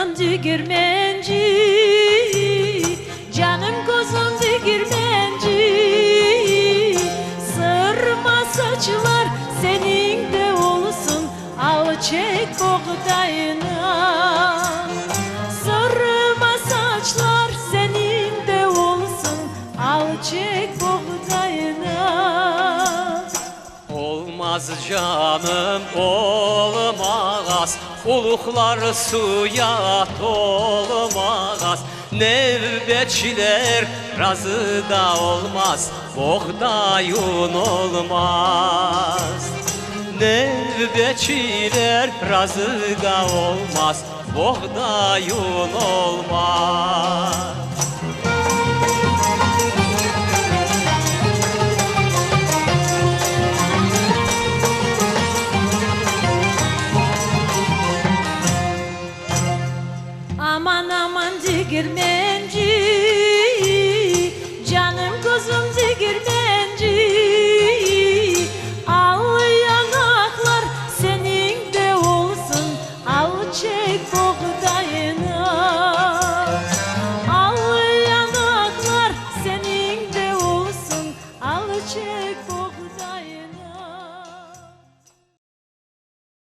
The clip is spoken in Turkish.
kozum dügürmenci, canım kozum dügürmenci. Sırma saçlar senin de olsun, al çek buğdayına. Sırma saçlar senin de olsun, al çek buğdayına. Olmaz canım olmaz, uluklar suya dolmaz. Nevbetçiler razı da olmaz, buğdayın olmaz. Nevbetçiler razı da olmaz, buğdayın olmaz.